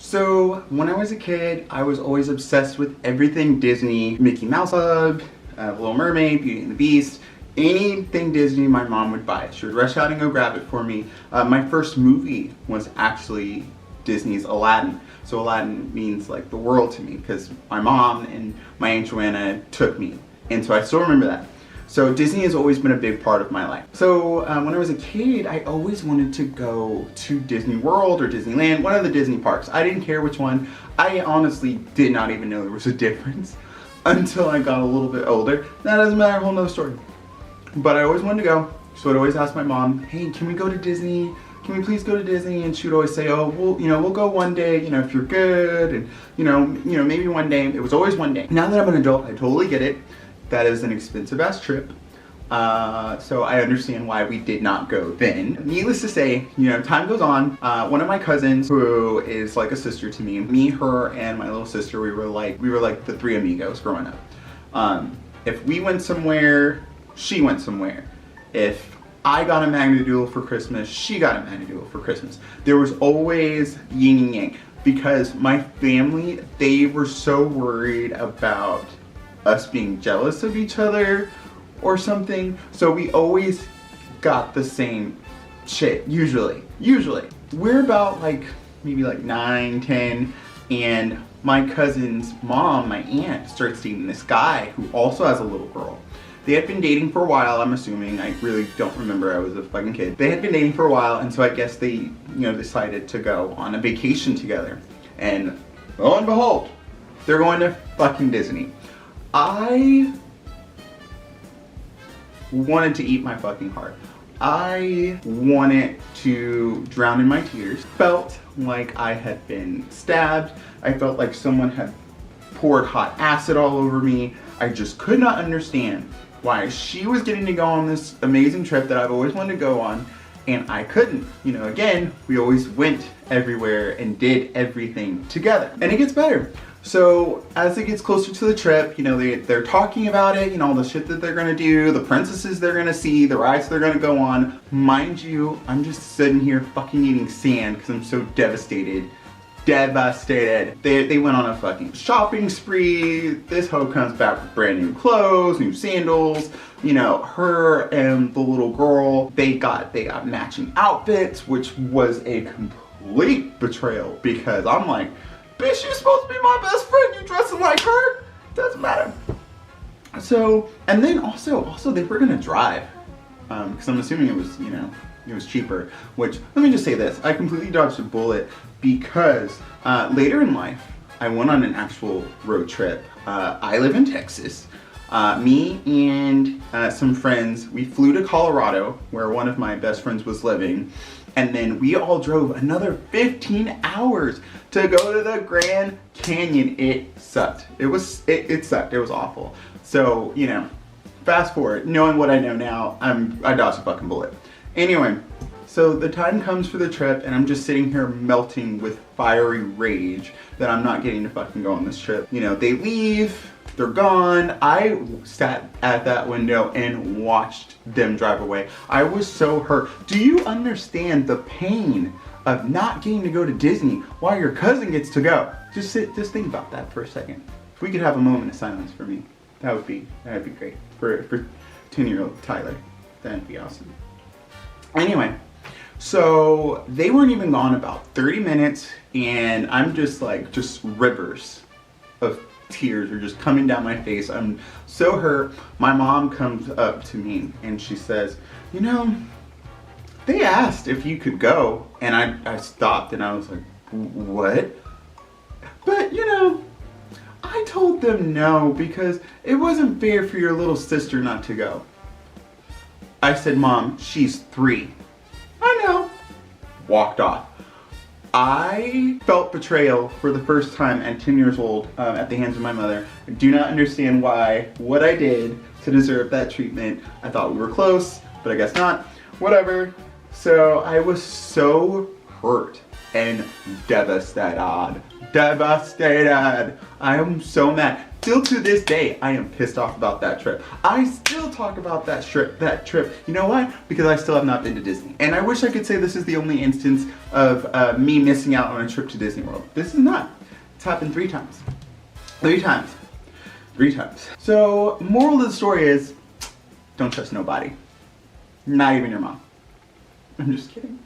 So when I was a kid, I was always obsessed with everything Disney. Mickey Mouse Club, Little Mermaid, Beauty and the Beast, anything Disney my mom would buy. She would rush out and go grab it for me. My first movie was actually Disney's Aladdin. So Aladdin means like the world to me because my mom and my Aunt Joanna took me. And so I still remember that. So Disney has always been a big part of my life. So when I was a kid, I always wanted to go to Disney World or Disneyland, one of the Disney parks. I didn't care which one. I honestly did not even know there was a difference until I got a little bit older. That doesn't matter, a whole nother story. But I always wanted to go. So I'd always ask my mom, hey, can we go to Disney? Can we please go to Disney? And she would always say, oh, we'll go one day, if you're good. And, maybe one day. It was always one day. Now that I'm an adult, I totally get it. That is an expensive ass trip. So I understand why we did not go then. Needless to say, time goes on. One of my cousins, who is like a sister to me, her and my little sister, we were like the three amigos growing up. If we went somewhere, she went somewhere. If I got a Magnadoodle for Christmas, she got a Magnadoodle for Christmas. There was always yin and yang because my family, they were so worried about us being jealous of each other or something. So we always got the same shit, usually. We're about maybe 9, 10, and my cousin's mom, my aunt, starts dating this guy who also has a little girl. They had been dating for a while, I'm assuming. I really don't remember, I was a fucking kid. They had been dating for a while, and so I guess they, decided to go on a vacation together. And lo and behold, they're going to fucking Disney. I wanted to eat my fucking heart. I wanted to drown in my tears. Felt like I had been stabbed. I felt like someone had poured hot acid all over me. I just could not understand why she was getting to go on this amazing trip that I've always wanted to go on and I couldn't. Again, we always went everywhere and did everything together. And it gets better. So as it gets closer to the trip, they're talking about it, all the shit that they're gonna do, the princesses they're gonna see, the rides they're gonna go on. Mind you, I'm just sitting here fucking eating sand because I'm so devastated. They went on a fucking shopping spree. This hoe comes back with brand new clothes, new sandals. Her and the little girl, they got matching outfits, which was a complete betrayal because I'm like, bitch, you're supposed to be my best friend. You dressing like her? Doesn't matter. So, and then also they were gonna drive, because I'm assuming it was, it was cheaper. Which, let me just say this: I completely dodged a bullet because later in life, I went on an actual road trip. I live in Texas. Me and some friends, we flew to Colorado, where one of my best friends was living. And then we all drove another 15 hours to go to the Grand Canyon. It sucked. It sucked. It was awful. So, fast forward, knowing what I know now, I dodged a fucking bullet. Anyway, so the time comes for the trip and I'm just sitting here melting with fiery rage that I'm not getting to fucking go on this trip. They leave. They're gone. I sat at that window and watched them drive away. I was so hurt. Do you understand the pain of not getting to go to Disney while your cousin gets to go? Just think about that for a second. If we could have a moment of silence for me, that'd be great. For 10-year-old Tyler, that'd be awesome. Anyway, so they weren't even gone about 30 minutes and I'm just rivers of tears are just coming down my face. I'm so hurt. My mom comes up to me and she says, they asked if you could go. And I stopped and I was like, what? But I told them no because it wasn't fair for your little sister not to go. I said, Mom, she's 3. I know. Walked off. I felt betrayal for the first time at 10 years old at the hands of my mother. I do not understand what I did to deserve that treatment. I thought we were close, but I guess not. Whatever. So I was so hurt and devastated. I am so mad. Still to this day, I am pissed off about that trip. I still talk about that trip. You know why? Because I still have not been to Disney. And I wish I could say this is the only instance of me missing out on a trip to Disney World. This is not. It's happened 3 times. 3 times. 3 times. So, moral of the story is, don't trust nobody. Not even your mom. I'm just kidding.